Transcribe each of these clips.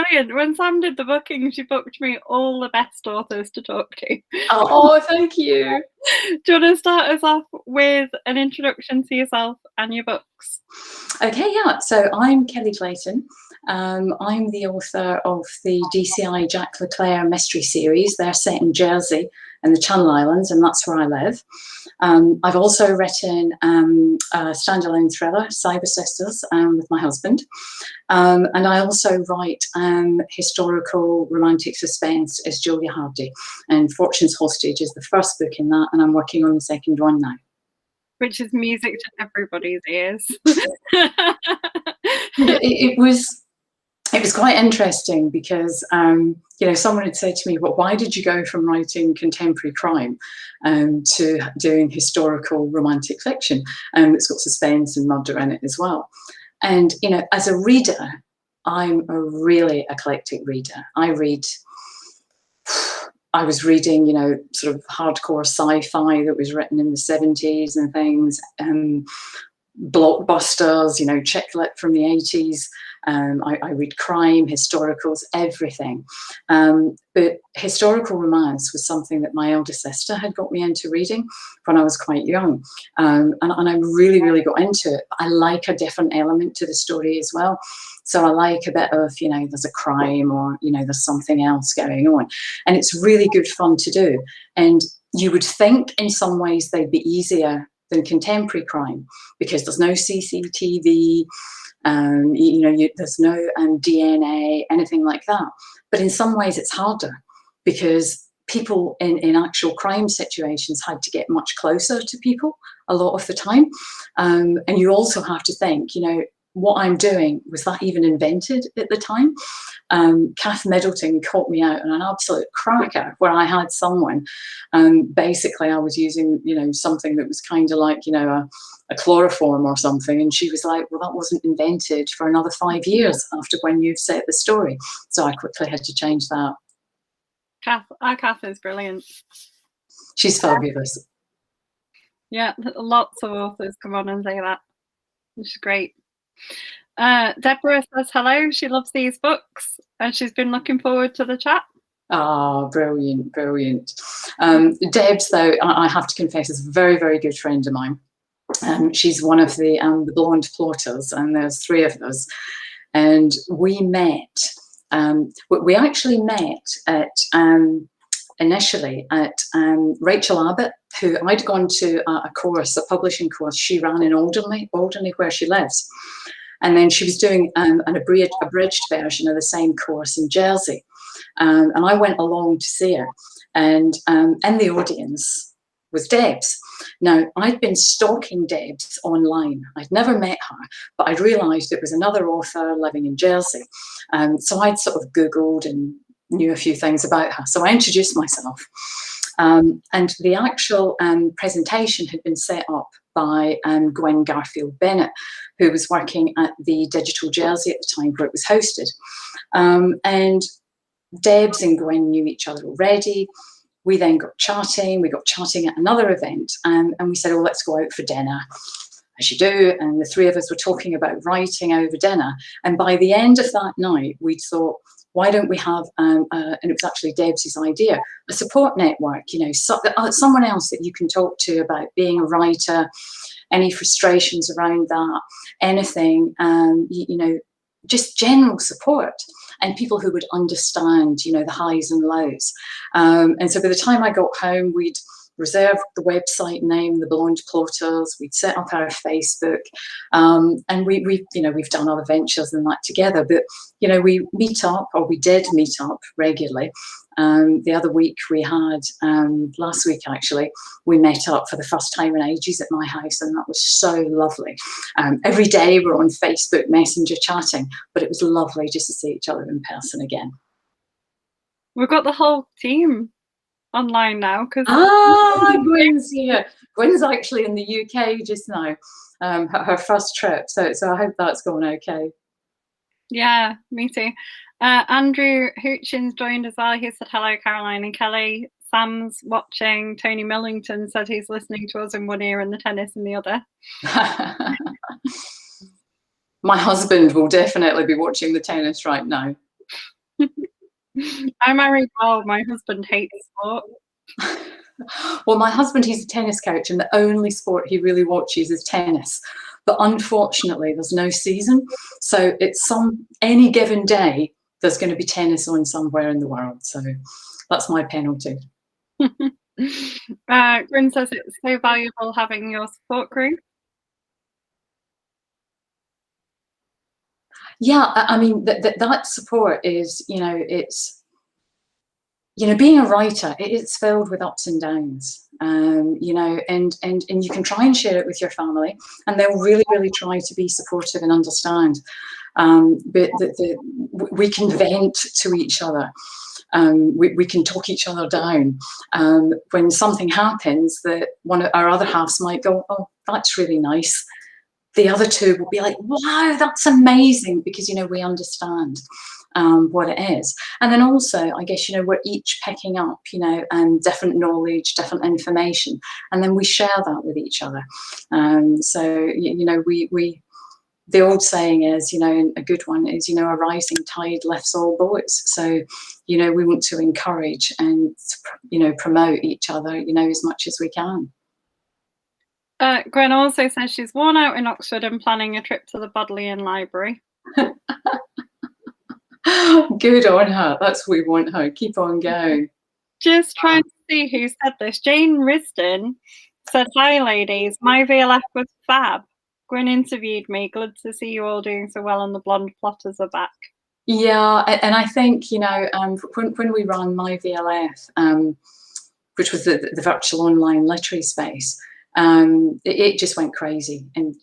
brilliant. When Sam did the booking, she booked me all the best authors to talk to. Oh, thank you. Do you want to start us off with an introduction to yourself and your books? Okay, yeah. So I'm Kelly Clayton. I'm the author of the DCI Jack LeClaire mystery series. They're set in Jersey and the Channel Islands, and that's where I live. I've also written a standalone thriller, Cyber Sisters, with my husband. And I also write historical romantic suspense as Julia Hardy. And Fortune's Hostage is the first book in that, and I'm working on the second one now. Which is music to everybody's ears. It was quite interesting because someone had said to me, well, why did you go from writing contemporary crime to doing historical romantic fiction? It's got suspense and murder in it as well. And as a reader, I'm a really eclectic reader. I was reading, sort of hardcore sci-fi that was written in the 70s and things, blockbusters, chick lit from the 80s. I read crime, historicals, everything. But historical romance was something that my elder sister had got me into reading when I was quite young. And I really, really got into it. I like a different element to the story as well. So I like a bit of, there's a crime or, there's something else going on. And it's really good fun to do. And you would think in some ways they'd be easier than contemporary crime because there's no CCTV, there's no DNA, anything like that. But in some ways it's harder because people in actual crime situations had to get much closer to people a lot of the time. And you also have to think, what I'm doing, was that even invented at the time? Kath Middleton caught me out on an absolute cracker where I had someone, basically I was using, something that was kind of like, a chloroform or something. And she was like, well, that wasn't invented for another 5 years after when you've set the story. So I quickly had to change that. Kath is brilliant. She's fabulous. Yeah, lots of authors come on and say that, which is great. Deborah says hello. She loves these books and she's been looking forward to the chat. Oh, brilliant, brilliant. Deb's, though, I have to confess, is a very, very good friend of mine. She's one of the blonde plotters, and there's 3 of us. And we met, we actually met at initially at Rachel Abbott, who I'd gone to a course, a publishing course she ran in Alderney where she lives. And then she was doing an abridged version of the same course in Jersey. And I went along to see her. And in the audience was Debs. Now, I'd been stalking Debs online. I'd never met her, but I'd realised it was another author living in Jersey. So I'd sort of Googled and knew a few things about her. So I introduced myself. And the actual presentation had been set up by Gwen Garfield Bennett, who was working at the Digital Jersey at the time where it was hosted. And Debs and Gwen knew each other already. We then got chatting. We got chatting at another event, and we said, oh, let's go out for dinner, as you do. And the 3 of us were talking about writing over dinner. And by the end of that night, we'd thought, why don't we have, and it was actually Debs' idea, a support network, someone else that you can talk to about being a writer, any frustrations around that, anything, just general support, and people who would understand, the highs and lows. And so by the time I got home, we'd reserved the website name, The Blonde Plotters. We'd set up our Facebook, and we've done other ventures and that together. But we meet up, or we did meet up regularly. The other week we had, last week actually, we met up for the first time in ages at my house, and that was so lovely. Every day we're on Facebook Messenger chatting, but it was lovely just to see each other in person again. We've got the whole team online now because Gwen's here. Gwen's actually in the UK just now, her first trip, so I hope that's going okay. Yeah, me too. Andrew Hutchins joined as well. He said hello, Caroline and Kelly. Sam's watching. Tony Millington said he's listening to us in one ear and the tennis in the other. My husband will definitely be watching the tennis right now. I'm married well. My husband hates sport. Well, my husband, he's a tennis coach, and the only sport he really watches is tennis. But unfortunately, there's no season, so it's any given day there's going to be tennis on somewhere in the world. So that's my penalty. Grin says it's so valuable having your support group. Yeah, I mean that support is, it's, being a writer, it's filled with ups and downs, and you can try and share it with your family, and they'll really, really try to be supportive and understand. But we can vent to each other. We can talk each other down. When something happens that one of our other halves might go, "Oh, that's really nice," the other two will be like, "Wow, that's amazing," because, we understand what it is. And then also, I guess, we're each picking up, different knowledge, different information, and then we share that with each other. So, the old saying is, a good one is, a rising tide lifts all boats. So, we want to encourage and, promote each other, as much as we can. Gwen also says she's worn out in Oxford and planning a trip to the Bodleian Library. Good on her. That's what we want her. Keep on going. Just trying to see who said this. Jane Risden said, "Hi, ladies. My VLF was fab. Gwen interviewed me. Glad to see you all doing so well, and the blonde plotters are back." Yeah, and I think, when we ran my VLF, which was the virtual online literary space, it just went crazy, and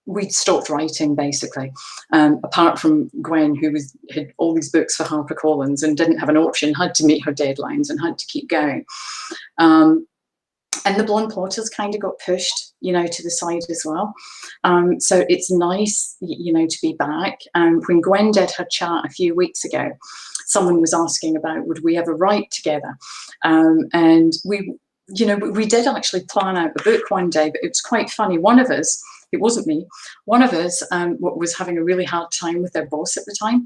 we stopped writing, basically, apart from Gwen, who had all these books for HarperCollins and didn't have an option, had to meet her deadlines and had to keep going. And the blonde plotters kind of got pushed, to the side as well. So it's nice, to be back. When Gwen did her chat a few weeks ago, someone was asking about, would we ever write together? And we did actually plan out the book one day, but it was quite funny. One of us, it wasn't me, one of us was having a really hard time with their boss at the time.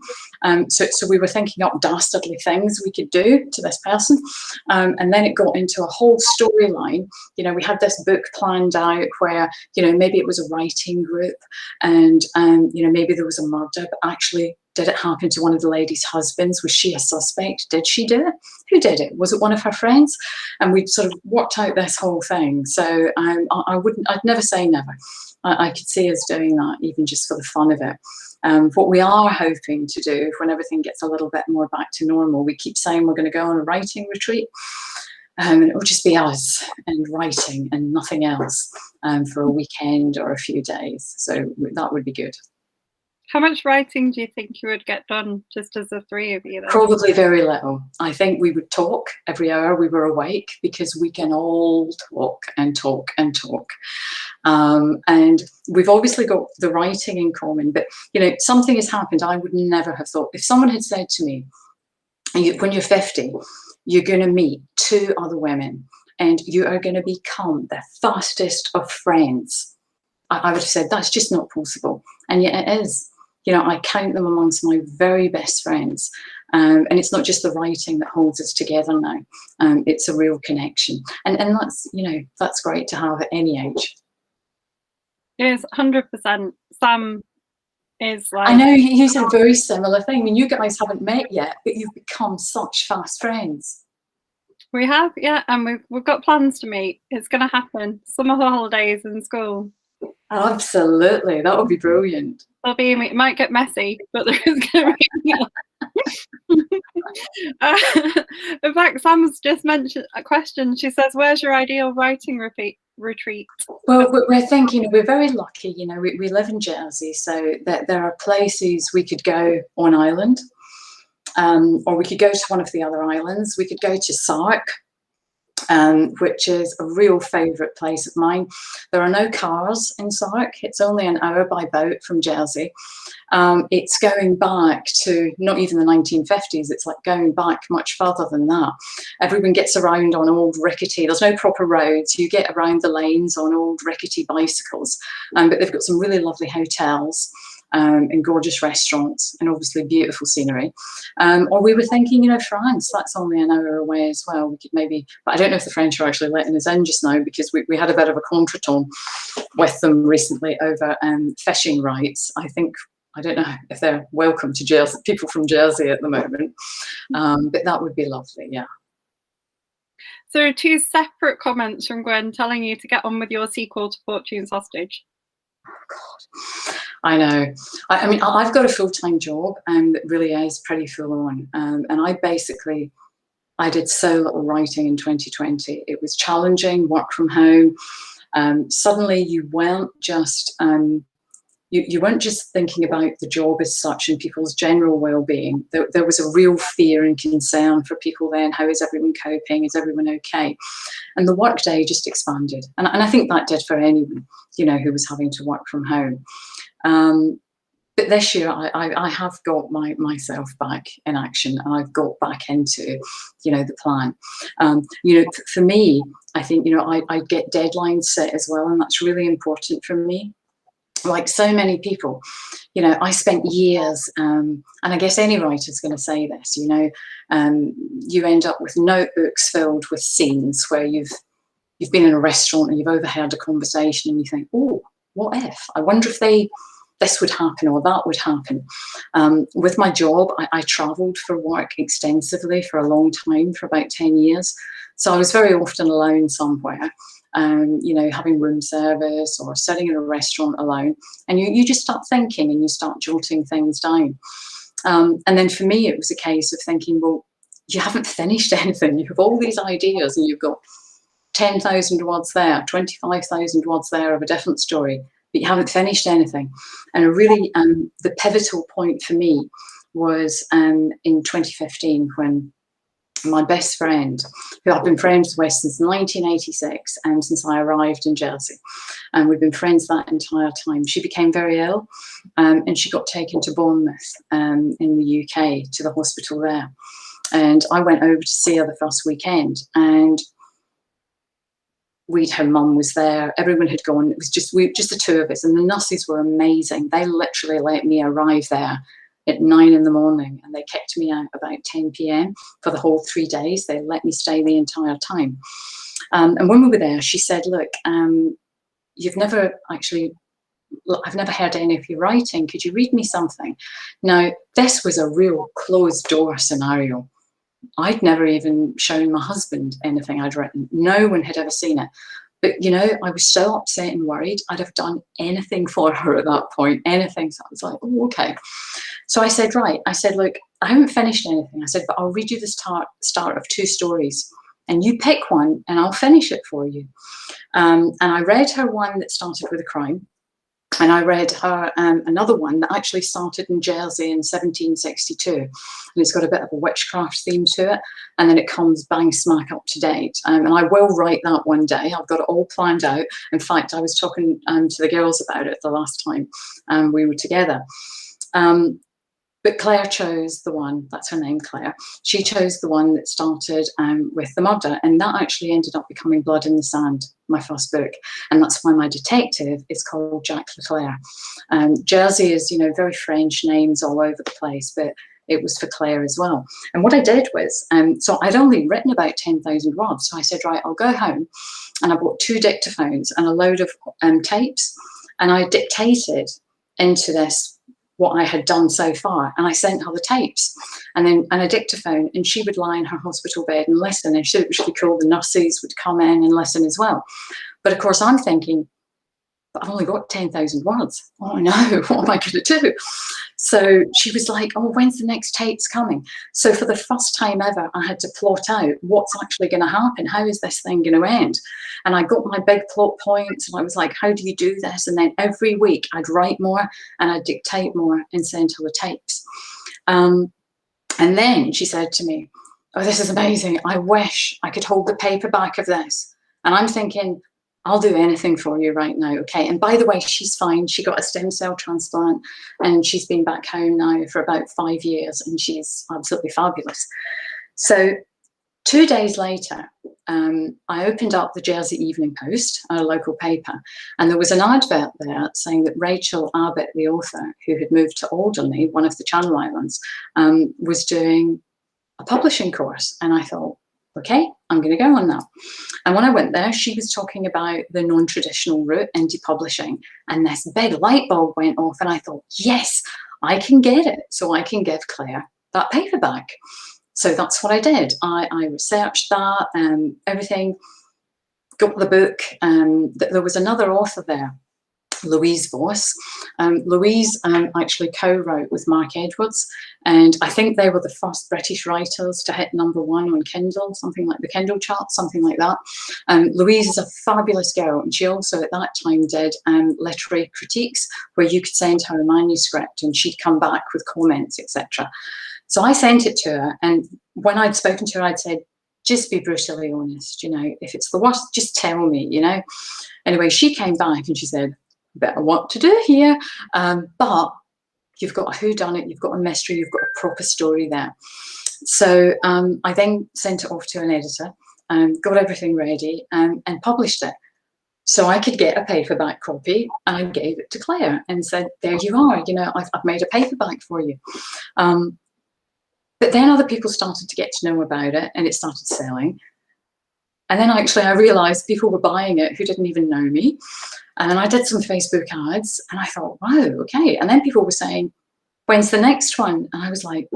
So we were thinking up dastardly things we could do to this person. And then it got into a whole storyline. We had this book planned out where, maybe it was a writing group, and, maybe there was a murder, but actually, did it happen to one of the ladies' husbands? Was she a suspect? Did she do it? Who did it? Was it one of her friends? And we sort of worked out this whole thing. So I'd never say never. I could see us doing that, even just for the fun of it. What we are hoping to do, when everything gets a little bit more back to normal, we keep saying we're going to go on a writing retreat. And it will just be us and writing and nothing else, for a weekend or a few days. So that would be good. How much writing do you think you would get done, just as the three of you, then? Probably very little. I think we would talk every hour we were awake, because we can all talk and talk and talk. And we've obviously got the writing in common, but, something has happened I would never have thought. If someone had said to me, when you're 50, you're going to meet two other women and you are going to become the fastest of friends, I would have said, that's just not possible. And yet it is. I count them amongst my very best friends. And it's not just the writing that holds us together now. It's a real connection. And that's, that's great to have at any age. Yes, 100%. Sam is like... I know you said a very similar thing. I mean, you guys haven't met yet, but you've become such fast friends. We have, yeah, and we've got plans to meet. It's going to happen. Summer holidays in school. Absolutely, that would be brilliant. It might get messy, but there is going to be... In fact, Sam's just mentioned a question. She says, "Where's your ideal writing retreat?" Well, we're thinking, we're very lucky, we live in Jersey, so that there are places we could go on island, or we could go to one of the other islands. We could go to Sark, which is a real favourite place of mine. There are no cars in Sark. It's only an hour by boat from Jersey. It's going back to not even the 1950s. It's like going back much further than that. Everyone gets around on old rickety, there's no proper roads. You get around the lanes on old rickety bicycles. But they've got some really lovely hotels. in gorgeous restaurants and obviously beautiful scenery. Or we were thinking, you know, France, that's only an hour away as well. We could maybe, but I don't know if the French are actually letting us in just now, because we had a bit of a contretemps with them recently over fishing rights. I don't know if they're welcome to Jersey, people from Jersey at the moment, but that would be lovely, yeah. So there are two separate comments from Gwen telling you to get on with your sequel to Fortune's Hostage. Oh, God. I know. I mean, I've got a full-time job that really is pretty full on. And I did so little writing in 2020. It was challenging, work from home. Suddenly you weren't just you weren't just thinking about the job as such and people's general well-being. There was a real fear and concern for people then. How is everyone coping? Is everyone okay? And the workday just expanded. And I think that did for anyone, you know, who was having to work from home. But this year I have got myself back in action, and I've got back into, you know, the plan. You know, for me, I think, you know, I get deadlines set as well, and that's really important for me. Like so many people, you know, I spent years, and I guess any writer's going to say this, you know, you end up with notebooks filled with scenes where you've been in a restaurant and you've overheard a conversation and you think, oh, what if? I wonder if this would happen or that would happen. With my job, I travelled for work extensively for a long time, for about 10 years. So I was very often alone somewhere. You know, having room service or sitting in a restaurant alone, and you just start thinking and you start jotting things down. And then for me, it was a case of thinking, well, you haven't finished anything. You have all these ideas and you've got 10,000 words there, 25,000 words there of a different story, but you haven't finished anything. And really, the pivotal point for me was in 2015 when my best friend, who I've been friends with since 1986 and since I arrived in Jersey, and we've been friends that entire time, she became very ill, and she got taken to Bournemouth in the UK, to the hospital there. And I went over to see her the first weekend, and her mum was there, everyone had gone, it was just the two of us, and the nurses were amazing. They literally let me arrive there at 9 in the morning, and they kicked me out about 10 p.m. for the whole 3 days. They let me stay the entire time. And when we were there, she said, look, I've never heard any of your writing. Could you read me something? Now, this was a real closed door scenario. I'd never even shown my husband anything I'd written. No one had ever seen it. But, you know, I was so upset and worried. I'd have done anything for her at that point, anything. So I was like, oh, okay. So I said, right. I said, look, I haven't finished anything. I said, but I'll read you the start of 2 stories. And you pick one and I'll finish it for you. And I read her one that started with a crime. And I read her another one that actually started in Jersey in 1762. And it's got a bit of a witchcraft theme to it. And then it comes bang smack up to date. And I will write that one day. I've got it all planned out. In fact, I was talking to the girls about it the last time we were together. But Claire chose the one, that's her name, Claire. She chose the one that started with the murder, and that actually ended up becoming Blood in the Sand, my first book. And that's why my detective is called Jack Leclerc. Jersey is, you know, very French names all over the place, but it was for Claire as well. And what I did was, so I'd only written about 10,000 words. So I said, right, I'll go home. And I bought 2 dictaphones and a load of tapes. And I dictated into this what I had done so far, and I sent her the tapes and a dictaphone, and she would lie in her hospital bed and listen, and she would call, the nurses would come in and listen as well. But of course I'm thinking, but I've only got 10,000 words. Oh no, what am I going to do? So she was like, oh, when's the next tapes coming? So for the first time ever, I had to plot out what's actually going to happen. How is this thing going to end? And I got my big plot points, and I was like, how do you do this? And then every week I'd write more and I'd dictate more and send her the tapes. And then she said to me, oh, this is amazing. I wish I could hold the paperback of this. And I'm thinking, I'll do anything for you right now, okay? And by the way, she's fine. She got a stem cell transplant and she's been back home now for about 5 years, and she's absolutely fabulous. So 2 days later, I opened up the Jersey Evening Post, our local paper, and there was an advert there saying that Rachel Abbott, the author, who had moved to Alderney, one of the Channel Islands, was doing a publishing course. And I thought, okay, I'm going to go on that. And when I went there, she was talking about the non-traditional route, indie publishing, and this big light bulb went off, and I thought, yes, I can get it, so I can give Claire that paperback. So that's what I did. I researched that and everything, got the book. There was another author there, Louise Voss. Louise actually co-wrote with Mark Edwards, and I think they were the first British writers to hit #1 on Kindle, something like the Kindle chart, something like that. Louise is a fabulous girl, and she also at that time did literary critiques where you could send her a manuscript and she'd come back with comments, etc. So I sent it to her, and when I'd spoken to her, I'd said, just be brutally honest, you know, if it's the worst, just tell me, you know. Anyway, she came back and she said, better what to do here, but you've got a whodunit, you've got a mystery, you've got a proper story there. So I then sent it off to an editor, got everything ready, and published it. So I could get a paperback copy, and I gave it to Claire and said, there you are, you know, I've made a paperback for you. But then other people started to get to know about it, and it started selling. And then actually I realized people were buying it who didn't even know me. And then I did some Facebook ads, and I thought, wow, okay. And then people were saying, when's the next one? And I was like,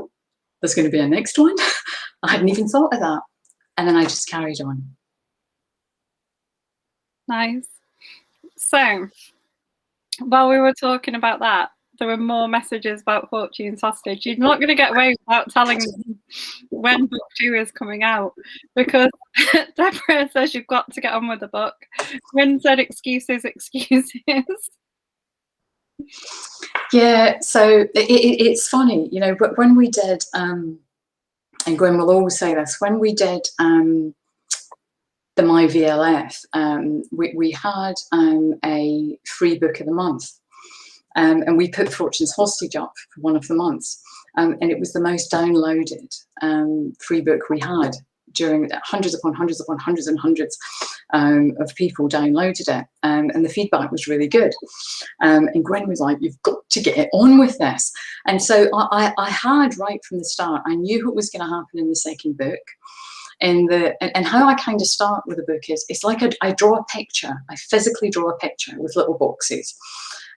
there's going to be a next one? I hadn't even thought of that. And then I just carried on. Nice. So while we were talking about that, there were more messages about Fortune's Hostage. You're not going to get away without telling them when book 2 is coming out, because Deborah says you've got to get on with the book. Gwyn said excuses. Yeah, so it's funny, you know, but when we did, and Gwyn will always say this, when we did the My VLF, we had a free book of the month. And we put Fortune's Hostage up for one of the months. And it was the most downloaded free book we had. During hundreds upon hundreds upon hundreds and hundreds of people downloaded it. And the feedback was really good. And Gwyn was like, you've got to get on with this. And so I had right from the start, I knew what was going to happen in the second book. And how I kind of start with a book is, it's like I draw a picture. I physically draw a picture with little boxes.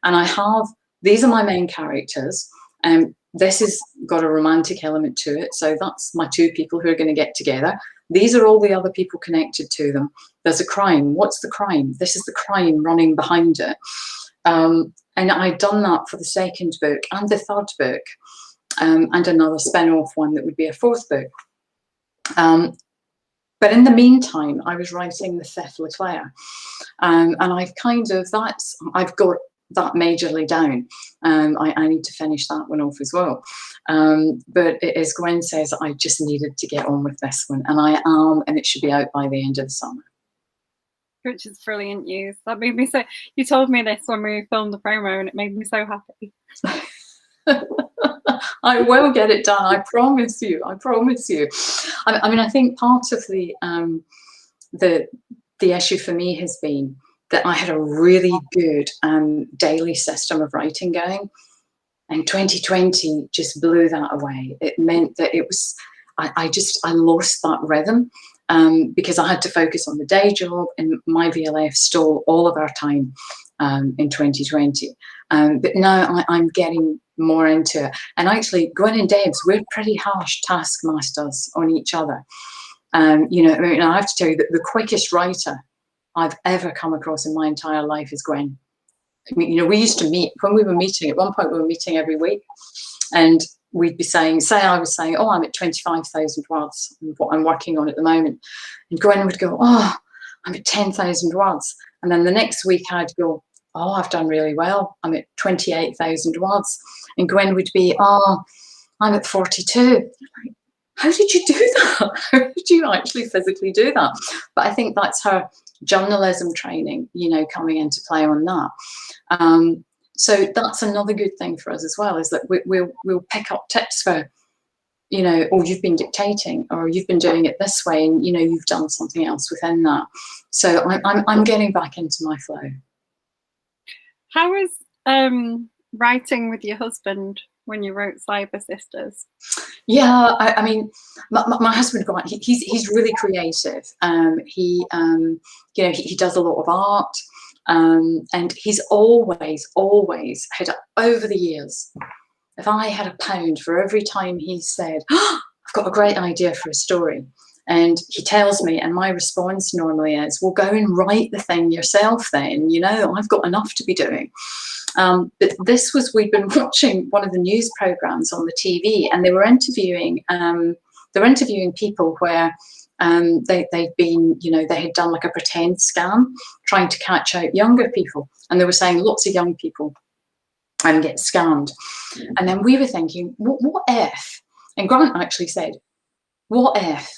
And I have, these are my main characters. This has got a romantic element to it. So that's my 2 people who are going to get together. These are all the other people connected to them. There's a crime. What's the crime? This is the crime running behind it. And I'd done that for the second book and the third book, and another spin-off one that would be a 4th book. But in the meantime, I was writing the Fifth Leclerc. And I've I've got that majorly down. I need to finish that one off as well. But as Gwyn says, I just needed to get on with this one, and I am, and it should be out by the end of the summer. Which is brilliant news. That made me so, you told me this when we filmed the promo, and it made me so happy. I will get it done, I promise you, I promise you. I mean, I think part of the issue for me has been that I had a really good daily system of writing going, and 2020 just blew that away. It meant that it was, I lost that rhythm, because I had to focus on the day job, and My VLF stole all of our time in 2020. But now I'm getting more into it. And actually, Gwyn and Debs, we're pretty harsh taskmasters on each other. You know, I mean, I have to tell you that the quickest writer I've ever come across in my entire life is Gwyn. I mean, you know, we used to meet, when we were meeting, at one point we were meeting every week, and we'd be saying, I was saying, oh, I'm at 25,000 words, what I'm working on at the moment. And Gwyn would go, oh, I'm at 10,000 words. And then the next week I'd go, oh, I've done really well, I'm at 28,000 words. And Gwyn would be, oh, I'm at 42. Like, how did you do that? How did you actually physically do that? But I think that's her journalism training, you know, coming into play on that. So that's another good thing for us as well, is that we'll pick up tips for you know, or you've been dictating, or you've been doing it this way, and you know, you've done something else within that. So I'm getting back into my flow. How is writing with your husband when you wrote Cyber Sisters? Yeah, I mean, my husband, he's really creative. He you know, he does a lot of art, and he's always had, over the years, if I had a pound for every time he said, oh, I've got a great idea for a story, and he tells me, and my response normally is, well, go and write the thing yourself then, you know, I've got enough to be doing. But this was, we'd been watching one of the news programs on the TV, and they were interviewing people where they'd been, you know, they had done like a pretend scam trying to catch out younger people, and they were saying lots of young people get scammed. And then we were thinking, what if, and Grant actually said, what if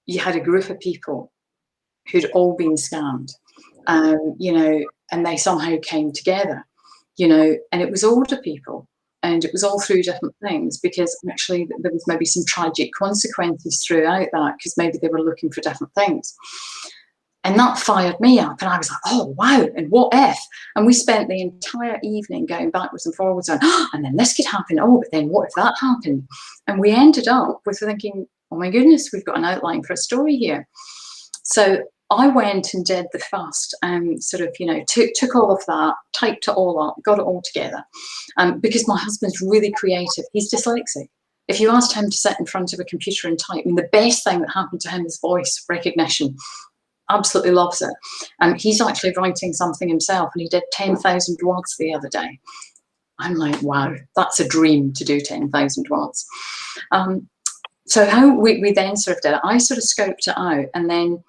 you had a group of people who'd all been scammed, you know, and they somehow came together, you know, and it was older people, and it was all through different things, because actually there was maybe some tragic consequences throughout that, because maybe they were looking for different things. And that fired me up, and I was like, oh, wow, and what if? And we spent the entire evening going backwards and forwards on, oh, and then this could happen, oh, but then what if that happened? And we ended up with thinking, oh my goodness, we've got an outline for a story here. So I went and did the first, sort of, you know, took all of that, typed it all up, got it all together, because my husband's really creative. He's dyslexic. If you asked him to sit in front of a computer and type, I mean, the best thing that happened to him is voice recognition. Absolutely loves it. He's actually writing something himself, and he did 10,000 words the other day. I'm like, wow, that's a dream, to do 10,000 words. So how we then sort of did it, I sort of scoped it out, and then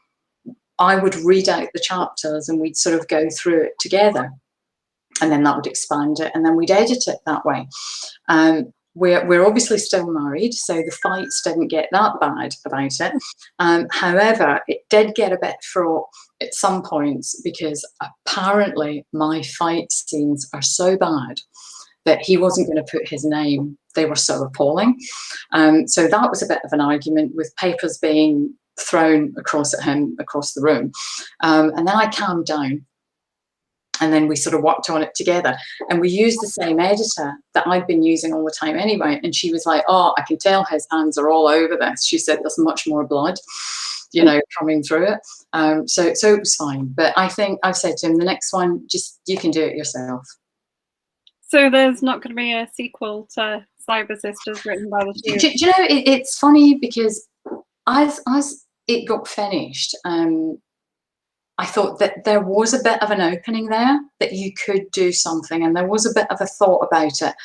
I would read out the chapters, and we'd sort of go through it together, and then that would expand it, and then we'd edit it that way. We're obviously still married, so the fights didn't get that bad about it. However, it did get a bit fraught at some points, because apparently my fight scenes are so bad that he wasn't going to put his name. They were so appalling. So that was a bit of an argument, with papers being thrown across at him across the room. And then I calmed down, and then we sort of worked on it together, and we used the same editor that I'd been using all the time anyway. And she was like, oh, I can tell his hands are all over this. She said there's much more blood, you know, coming through it. So it was fine. But I think I've said to him, the next one, just, you can do it yourself. So there's not going to be a sequel to Cyber Sisters written by the two? Do you know, it's funny, because as it got finished, I thought that there was a bit of an opening there, that you could do something, and there was a bit of a thought about it.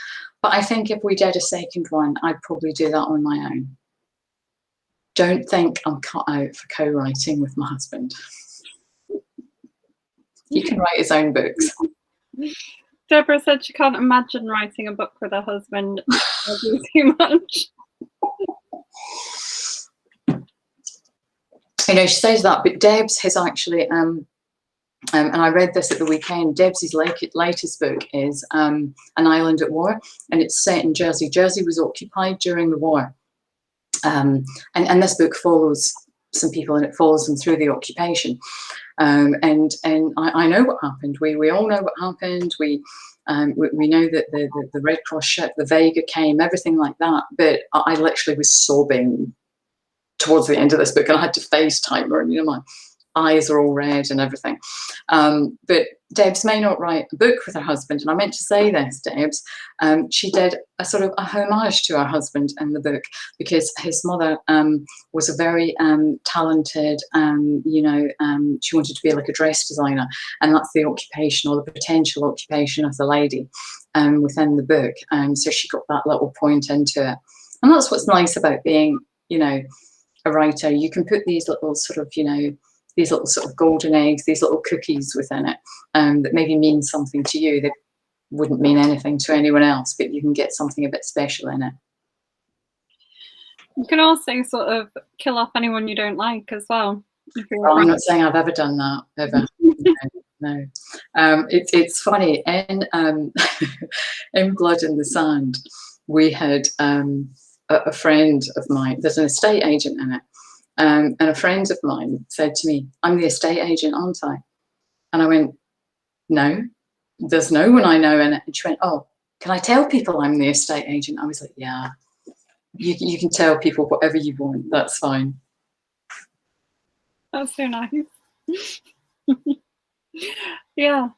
But I think if we did a second one, I'd probably do that on my own. Don't think I'm cut out for co-writing with my husband. He can write his own books. Deborah said she can't imagine writing a book with her husband. Too much. You know, she says that, but Deb's has actually, and I read this at the weekend, Deb's latest book is An Island at War, and it's set in Jersey. Jersey was occupied during the war. And this book follows some people, and it follows them through the occupation. And I know what happened. We all know what happened. We know that the Red Cross ship, the Vega, came, everything like that. But I literally was sobbing towards the end of this book, and I had to FaceTime her, and you know, my eyes are all red and everything. But Debs may not write a book with her husband, and I meant to say this, Debs. She did a sort of a homage to her husband in the book, because his mother was a very talented, you know, she wanted to be like a dress designer, and that's the occupation, or the potential occupation, of the lady within the book. So she got that little point into it, and that's what's nice about being, you know, a writer. You can put these little sort of, you know, these little sort of golden eggs, these little cookies within it, that maybe mean something to you that wouldn't mean anything to anyone else, but you can get something a bit special in it. You can also sort of kill off anyone you don't like as well. Well, I'm not saying I've ever done that, ever. No. It's funny, in in Blood in the Sand, we had a friend of mine, there's an estate agent in it, and a friend of mine said to me, I'm the estate agent, aren't I? And I went, no, there's no one I know in it. And she went, oh, can I tell people I'm the estate agent? I was like, yeah, you can tell people whatever you want, that's fine. That's so nice. Yeah.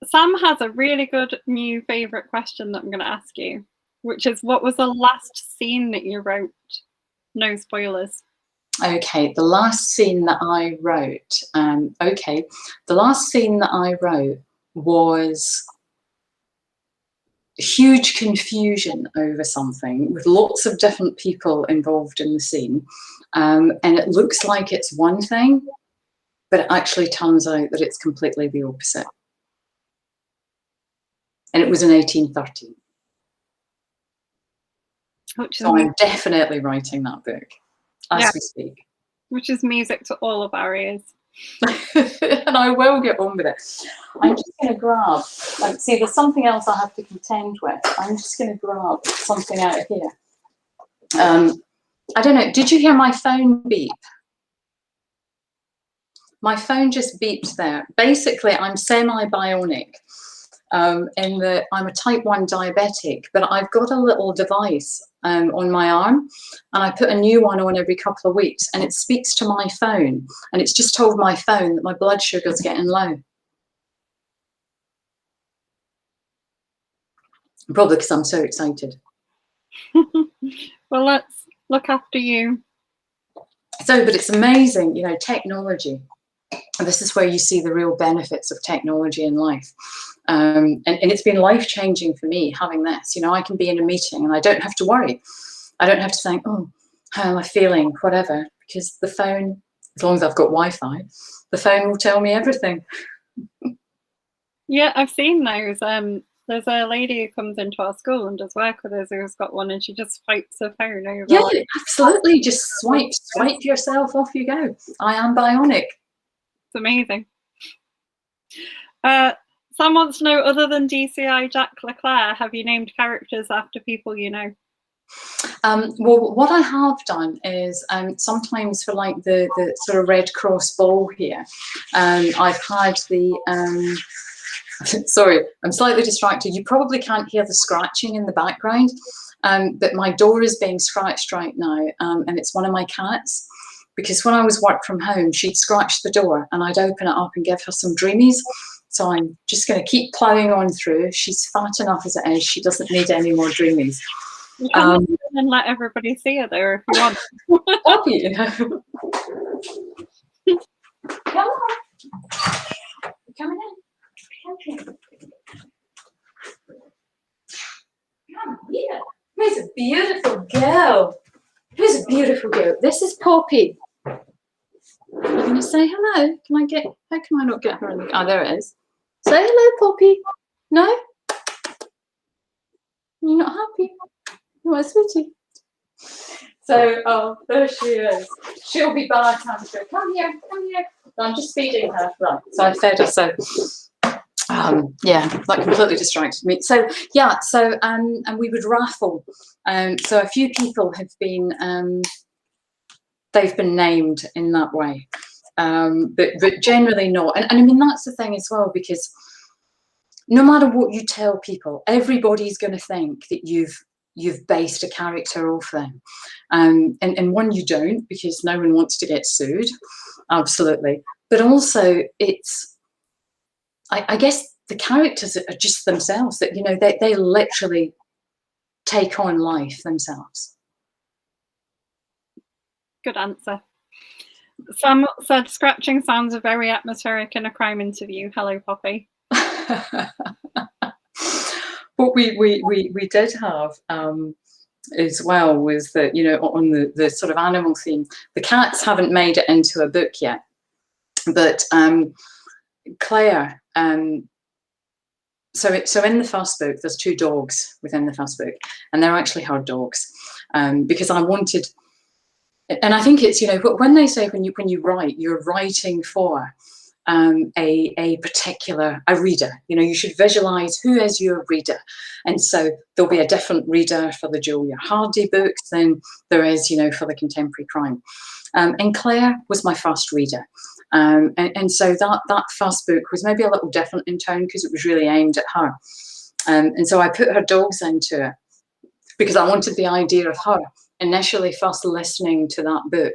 Sam has a really good new favourite question that I'm going to ask you, which is, what was the last scene that you wrote? No spoilers. Okay, the last scene that I wrote, the last scene that I wrote was huge confusion over something with lots of different people involved in the scene. And it looks like it's one thing, but it actually turns out that it's completely the opposite. And it was in 1813. So I'm definitely writing that book as we speak. Which is music to all of our ears. And I will get on with it. I'm just going to grab, see, there's something else I have to contend with. I'm just going to grab something out of here. I don't know, did you hear my phone beep? My phone just beeped there. Basically, I'm semi-bionic in that I'm a type 1 diabetic, but I've got a little device on my arm, and I put a new one on every couple of weeks, and it speaks to my phone, and it's just told my phone that my blood sugar's getting low. Probably because I'm so excited. Well, let's look after you. So, but it's amazing, you know, technology. And this is where you see the real benefits of technology in life. And it's been life-changing for me having this. You know, I can be in a meeting and I don't have to worry. I don't have to think, oh, how am I feeling, whatever, because the phone, as long as I've got Wi-Fi, the phone will tell me everything. Yeah, I've seen those. There's a lady who comes into our school and does work with us who's got one, and she just swipes her phone over. Yeah, absolutely. Just swipe yourself, off you go. I am bionic. It's amazing. Sam wants to know, other than DCI Jack Leclerc, have you named characters after people you know? Well, what I have done is sometimes for like the sort of Red Cross ball here, I've had the sorry, I'm slightly distracted. You probably can't hear the scratching in the background, but my door is being scratched right now, and it's one of my cats, because when I was work from home, she'd scratch the door and I'd open it up and give her some dreamies. So I'm just going to keep ploughing on through. She's fat enough as it is. She doesn't need any more dreamies. You can and let everybody see her there if you want. Poppy, you know. Come on. Coming in. Come here. Who's a beautiful girl? Who's a beautiful girl? This is Poppy. I'm going to say hello. How can I not get her in the... Oh, there it is. Say hello, Poppy. No? You're not happy? You want a sweetie? So, oh, there she is. She'll be back after. Come here, come here. No, I'm just feeding her. Right, so I fed her, so... yeah, that completely distracted me. So, yeah, so, and we would raffle. So a few people have been... they've been named in that way, but generally not. And I mean, that's the thing as well, because no matter what you tell people, everybody's going to think that you've based a character off them, and one, you don't, because no one wants to get sued, absolutely. But also, it's I guess the characters are just themselves, that, you know, they literally take on life themselves. Good answer. Sam said, scratching sounds are very atmospheric in a crime interview. Hello, Poppy. What we did have as well was that, you know, on the sort of animal theme, the cats haven't made it into a book yet, but Claire, so in the first book, there's 2 dogs within the first book, and they're actually her dogs, because I wanted, and I think it's, you know, when they say when you write, you're writing for a particular reader. You know, you should visualize who is your reader. And so there'll be a different reader for the Julia Hardy books than there is, you know, for the contemporary crime. And Claire was my first reader. And so that first book was maybe a little different in tone because it was really aimed at her. And so I put her dogs into it because I wanted the idea of her initially first listening to that book,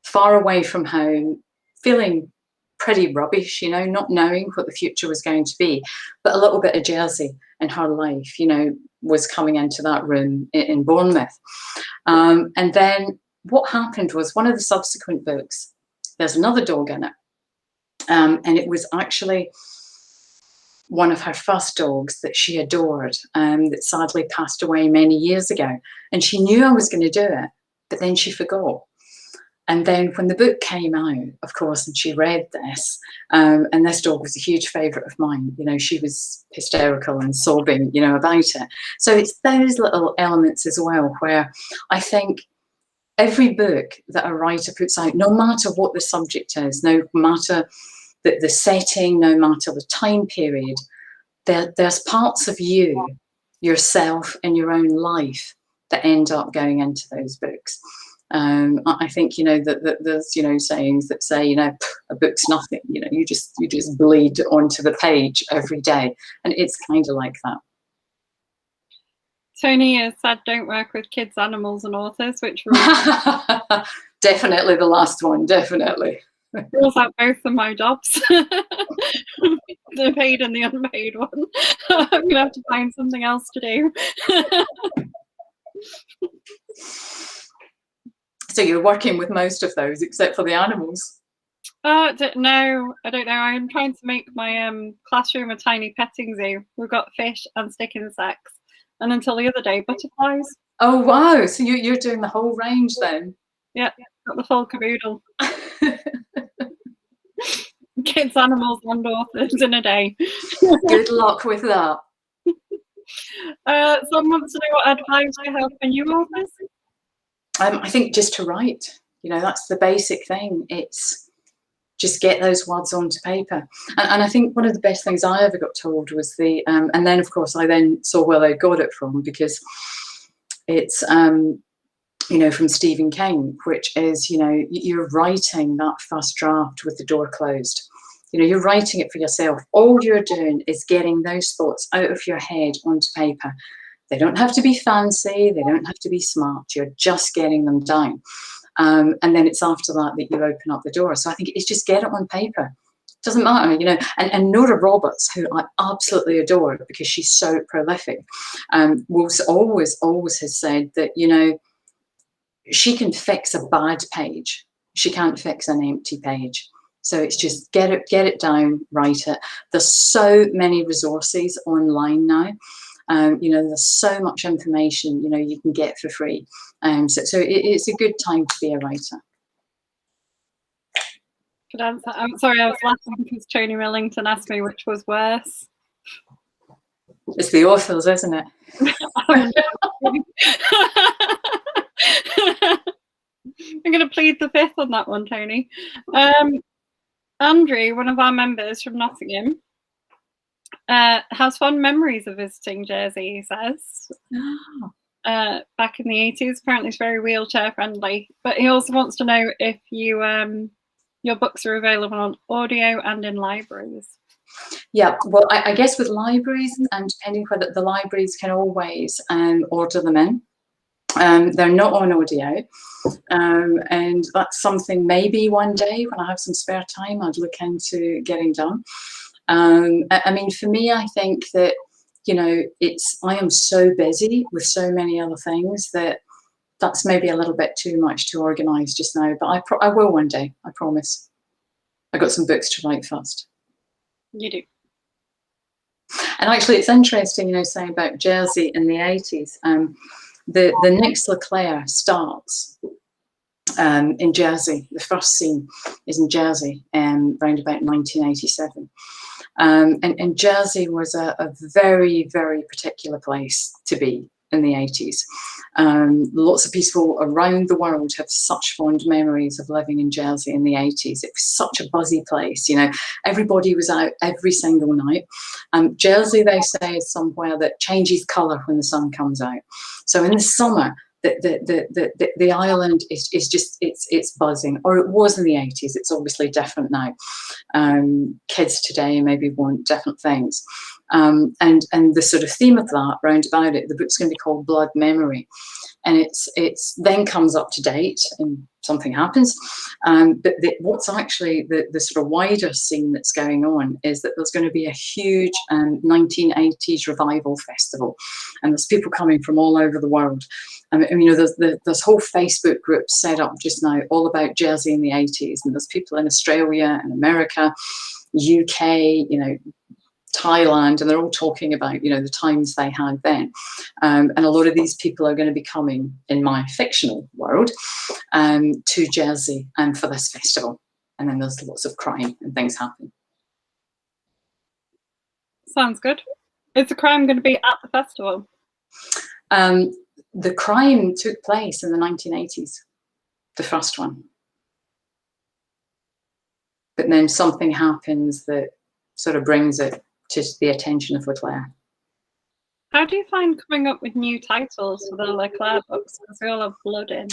far away from home, feeling pretty rubbish, you know, not knowing what the future was going to be, but a little bit of Jersey in her life, you know, was coming into that room in Bournemouth. And then what happened was one of the subsequent books, there's another dog in it. And it was actually one of her first dogs that she adored, that sadly passed away many years ago. And she knew I was going to do it, but then she forgot. And then when the book came out, of course, and she read this, and this dog was a huge favourite of mine, you know, she was hysterical and sobbing, you know, about it. So it's those little elements as well where I think every book that a writer puts out, no matter what the subject is, no matter the setting, no matter the time period, there's parts of you, yourself, and your own life that end up going into those books. I think, you know, that there's, you know, sayings that say, you know, a book's nothing, you know, you just bleed onto the page every day. And it's kind of like that. Tony has said don't work with kids, animals and authors, which rules. Definitely the last one, definitely. Rules out both of my jobs. The paid and the unpaid one. I'm going to have to find something else to do. So you're working with most of those except for the animals? No, I don't know. I'm trying to make my classroom a tiny petting zoo. We've got fish and stick insects, and until the other day, butterflies. Oh wow! So you're doing the whole range then? Yeah, got the full caboodle. Kids, animals, and authors in a day. Good luck with that. Someone wants to know what advice I have for new authors. I think just to write, you know, that's the basic thing. It's just get those words onto paper. And I think one of the best things I ever got told was and then of course I then saw where they got it from, because it's, you know, from Stephen King, which is, you know, you're writing that first draft with the door closed. You know, you're writing it for yourself. All you're doing is getting those thoughts out of your head onto paper. They don't have to be fancy. They don't have to be smart. You're just getting them down. And then it's after that that you open up the door. So I think it's just get it on paper. It doesn't matter, you know. And Nora Roberts, who I absolutely adore because she's so prolific, always has said that, you know, she can fix a bad page. She can't fix an empty page. So it's just get it down, write it. There's so many resources online now. You know, there's so much information, you know, you can get for free. So it's a good time to be a writer. Good answer. I'm sorry, I was laughing because Tony Millington asked me which was worse. It's the authors, isn't it? I'm going to plead the fifth on that one, Tony. Andrew, one of our members from Nottingham, has fond memories of visiting Jersey, he says. Back in the 80s. Apparently it's very wheelchair friendly. But he also wants to know if your books are available on audio and in libraries. Yeah, well, I guess with libraries, and depending whether the libraries can always order them in. They're not on audio, and that's something maybe one day when I have some spare time I'd look into getting done. I mean, for me, I think that, you know, I am so busy with so many other things that that's maybe a little bit too much to organise just now, but I will one day, I promise. I got some books to write first. You do. And actually, it's interesting, you know, saying about Jersey in the 80s. The Nix Leclerc starts in Jersey. The first scene is in Jersey, around about 1987. And Jersey was a very, very particular place to be in the 80s. Lots of people around the world have such fond memories of living in Jersey in the 80s. It was such a buzzy place, you know. Everybody was out every single night. Jersey, they say, is somewhere that changes colour when the sun comes out. So in the summer, the island is just, it's buzzing, or it was in the 80s. It's obviously different now. Kids today maybe want different things. And the sort of theme of that, round about it, the book's going to be called Blood Memory. And it's then comes up to date and something happens. But what's actually the sort of wider scene that's going on is that there's going to be a huge 1980s revival festival. And there's people coming from all over the world. I mean, you know, there's whole Facebook groups set up just now all about Jersey in the 80s. And there's people in Australia and America, UK, you know, Thailand, and they're all talking about, you know, the times they had then. And a lot of these people are going to be coming, in my fictional world, to Jersey for this festival. And then there's lots of crime and things happening. Sounds good. Is the crime going to be at the festival? The crime took place in the 1980s, the first one. But then something happens that sort of brings it to the attention of Leclerc. How do you find coming up with new titles for the Leclerc books? Because they all have blood in.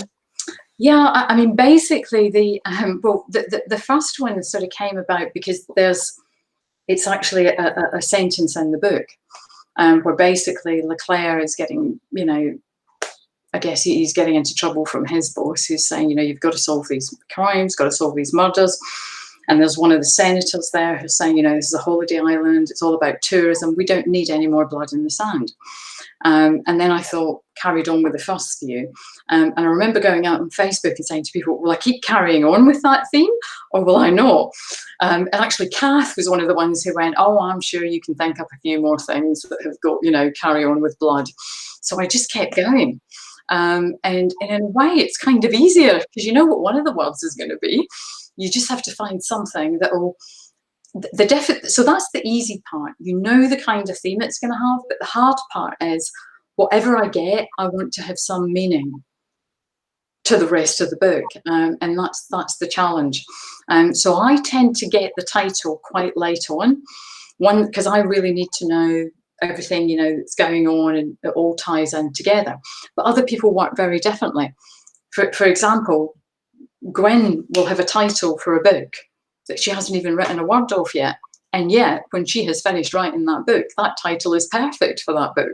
Yeah, I mean, basically the first one sort of came about because it's actually a sentence in the book where basically Leclerc is getting, you know, I guess he's getting into trouble from his boss, who's saying, you know, you've got to solve these crimes, got to solve these murders. And there's one of the senators there who's saying, you know, this is a holiday island. It's all about tourism. We don't need any more blood in the sand. And then I thought, carried on with the first few. And I remember going out on Facebook and saying to people, will I keep carrying on with that theme or will I not? And actually, Kath was one of the ones who went, oh, I'm sure you can think up a few more things that have got, you know, carry on with blood. So I just kept going. And in a way, it's kind of easier because you know what one of the words is going to be. You just have to find something that will, so that's the easy part. You know the kind of theme it's going to have, but the hard part is whatever I get, I want to have some meaning to the rest of the book. And that's the challenge. So I tend to get the title quite late on. One, because I really need to know everything, you know, that's going on and it all ties in together. But other people work very differently. For example, Gwen will have a title for a book that she hasn't even written a word of yet. And yet, when she has finished writing that book, that title is perfect for that book.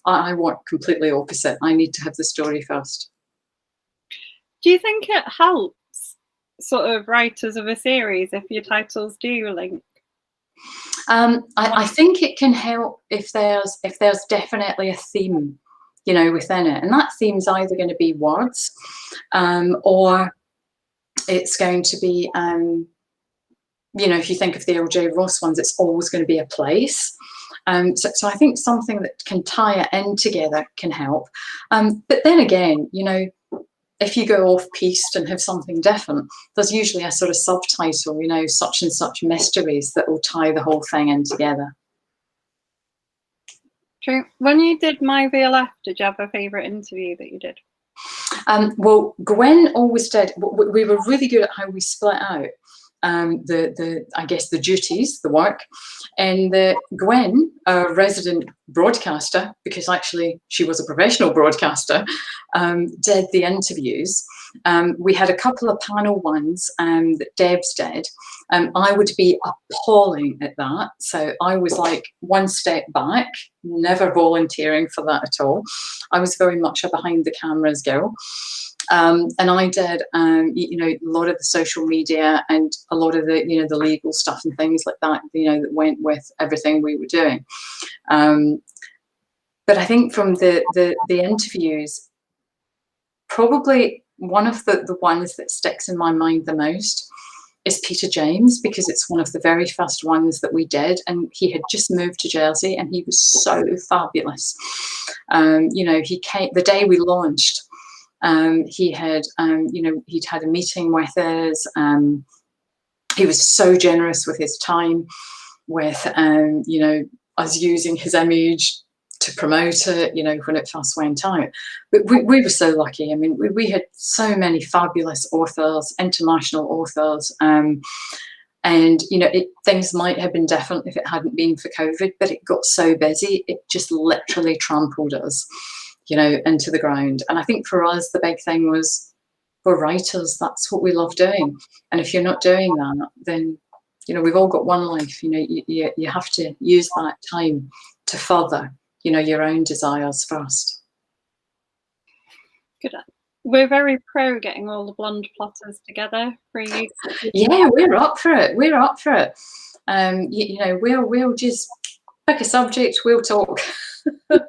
I work completely opposite. I need to have the story first. Do you think it helps sort of writers of a series if your titles do link? I think it can help if there's definitely a theme, you know, within it. And that theme's either going to be words or it's going to be, you know, if you think of the L.J. Ross ones, it's always going to be a place. So I think something that can tie it in together can help. But then again, you know, if you go off-piste and have something different, there's usually a sort of subtitle, you know, such and such mysteries that will tie the whole thing in together. True. When you did My VLF, did you have a favourite interview that you did? Well, Gwen always did. We were really good at how we split out I guess the duties, the work, and Gwen, a resident broadcaster, because actually she was a professional broadcaster, did the interviews. We had a couple of panel ones that Debs did. I would be appalling at that. So I was like one step back, never volunteering for that at all. I was very much a behind the cameras girl. And I did, you know, a lot of the social media and a lot of the, you know, the legal stuff and things like that, you know, that went with everything we were doing. But I think from the interviews, probably one of the ones that sticks in my mind the most is Peter James, because it's one of the very first ones that we did, and he had just moved to Jersey and he was so fabulous. You know, he came the day we launched. He had, you know, he'd had a meeting with us. He was so generous with his time, with, you know, us using his image. to promote it, you know, when it first went out. But we were so lucky. I mean, we had so many fabulous authors, international authors, and, you know, things might have been different if it hadn't been for COVID, but it got so busy, it just literally trampled us, you know, into the ground. And I think for us, the big thing was, we're writers, that's what we love doing. And if you're not doing that, then, you know, we've all got one life, you know, you have to use that time to further, you know, your own desires first. Good. We're very pro getting all the blonde plotters together for you. Yeah, we're up for it. We're up for it. You know, we'll just pick a subject, we'll talk. I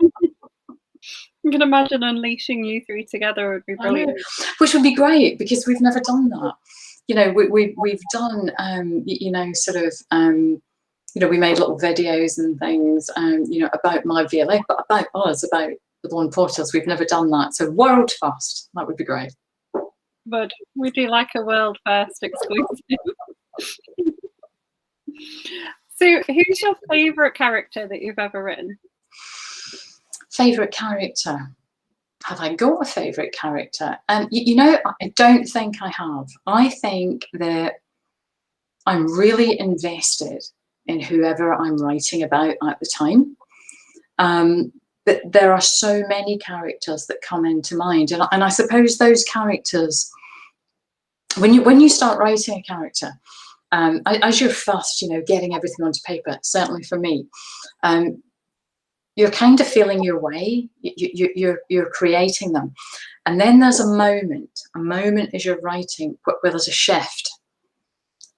can imagine unleashing you three together would be brilliant. Which would be great, because we've never done that. You know, we've done, you know, sort of, you know, we made little videos and things, you know, about my VLA, but about us, about the Blonde Plotters. We've never done that. So world first, that would be great. But we do like a world first exclusive. So who's your favourite character that you've ever written? Favourite character? Have I got a favourite character? You know, I don't think I have. I think that I'm really invested in whoever I'm writing about at the time. But there are so many characters that come into mind. And I suppose those characters, when you start writing a character, as you're first, you know, getting everything onto paper, certainly for me, you're kind of feeling your way, you're creating them. And then there's a moment as you're writing where there's a shift,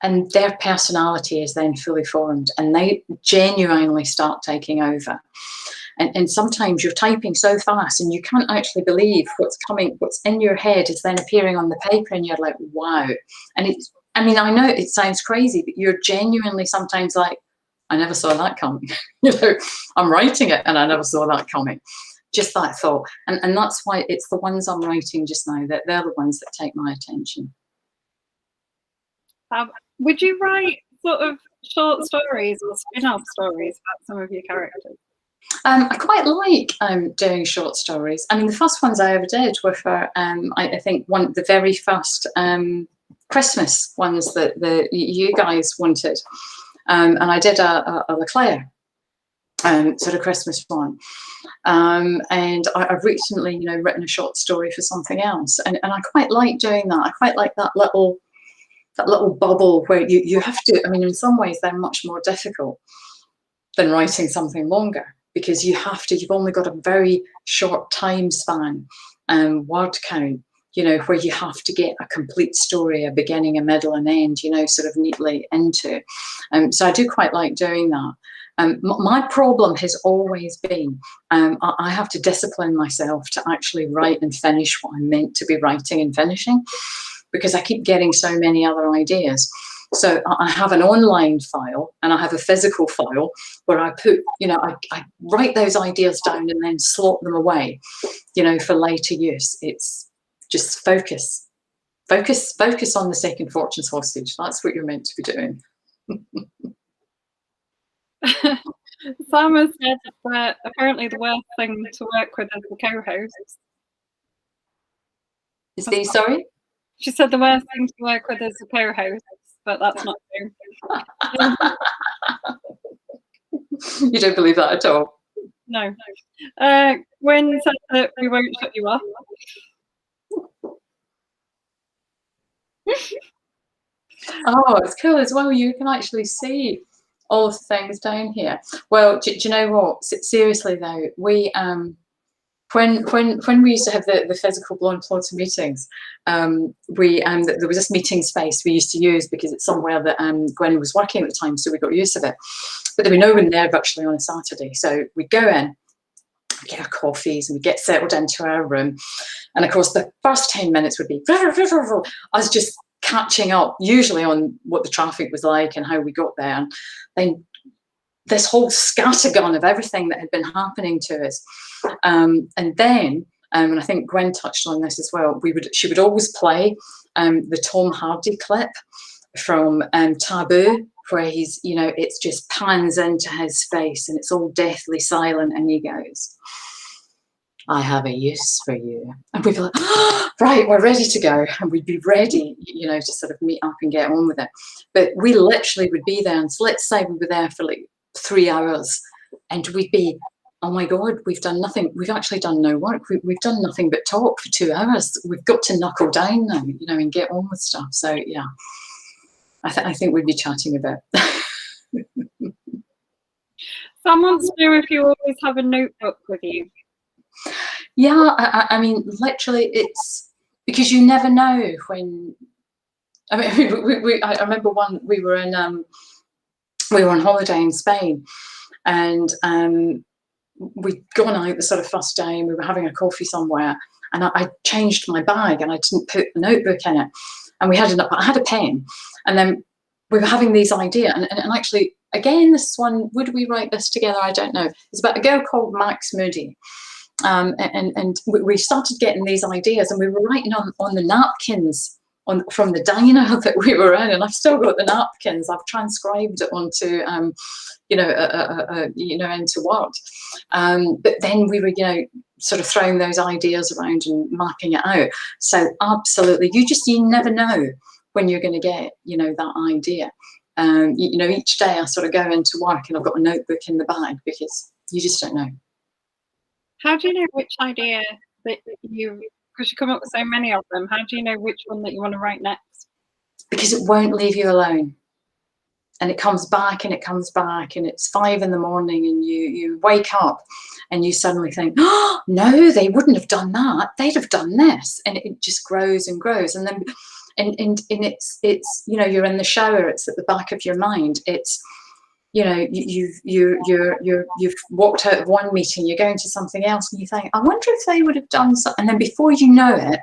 and their personality is then fully formed, and they genuinely start taking over. And sometimes you're typing so fast and you can't actually believe what's coming, what's in your head is then appearing on the paper, and you're like, wow. And it's, I mean, I know it sounds crazy, but you're genuinely sometimes like, I never saw that coming. You know, I'm writing it and I never saw that coming. Just that thought. And that's why it's the ones I'm writing just now, that they're the ones that take my attention. Would you write sort of short stories or spin-off stories about some of your characters? I quite like doing short stories. I mean, the first ones I ever did were for, I think, the very first Christmas ones that you guys wanted. And I did a Leclerc sort of Christmas one. And I've recently, you know, written a short story for something else. And I quite like doing that. I quite like that little bubble where you have to, I mean, in some ways they're much more difficult than writing something longer, because you've only got a very short time span and word count, you know, where you have to get a complete story, a beginning, a middle, and end, you know, sort of neatly into. So I do quite like doing that. My problem has always been, I have to discipline myself to actually write and finish what I'm meant to be writing and finishing, because I keep getting so many other ideas. So I have an online file and I have a physical file where I put, you know, I write those ideas down and then slot them away, you know, for later use. It's just focus on the second fortune's hostage. That's what you're meant to be doing. Sam has said that apparently the worst thing to work with is the co-host. Is he, sorry? She said the worst thing to work with is the co-host, but that's not true. You don't believe that at all? No. Gwen said that we won't shut you off. Oh, it's cool as well. You can actually see all of the things down here. Well, do you know what? Seriously though, we when we used to have the physical Blonde Plotter meetings, there was this meeting space we used to use because it's somewhere that Gwen was working at the time, so we got used to it. But there were no one there virtually on a Saturday, so we'd go in, get our coffees, and we get settled into our room. And of course, the first 10 minutes would be us just catching up, usually on what the traffic was like and how we got there. And then this whole scattergun of everything that had been happening to us. And then, and I think Gwen touched on this as well, she would always play the Tom Hardy clip from Taboo, where he's, you know, it's just pans into his face and it's all deathly silent, and he goes, I have a use for you. And we'd be like, oh, right, we're ready to go. And we'd be ready, you know, to sort of meet up and get on with it. But we literally would be there. And so let's say we were there for like 3 hours, and we'd be, oh my God, we've done nothing. We've actually done no work. We've done nothing but talk for 2 hours. We've got to knuckle down now, you know, and get on with stuff. So yeah, I think we'd be chatting a bit. Someone wants to know if you always have a notebook with you. Yeah, I mean, literally, it's because you never know when. I mean, I remember we were on holiday in Spain, and we'd gone out the sort of first day, and we were having a coffee somewhere, and I changed my bag, and I didn't put a notebook in it, and I had a pen, and then we were having these ideas, and actually, again, this one, would we write this together? I don't know. It's about a girl called Max Moody. And we started getting these ideas, and we were writing on the napkins from the diner that we were in, and I've still got the napkins. I've transcribed it onto, into Word. But then we were, sort of throwing those ideas around and mapping it out. So absolutely, you never know when you're going to get, that idea. Each day I sort of go into work and I've got a notebook in the bag, because you just don't know. How do you know which idea that because you come up with so many of them, how do you know which one that you want to write next? Because it won't leave you alone. And it comes back and it comes back, and it's 5 a.m. and you wake up and you suddenly think, oh, no, they wouldn't have done that. They'd have done this. And it just grows and grows. And then, and it's you're in the shower, it's at the back of your mind. It's, you've walked out of one meeting, you're going to something else, and you think, I wonder if they would have done something. And then before you know it,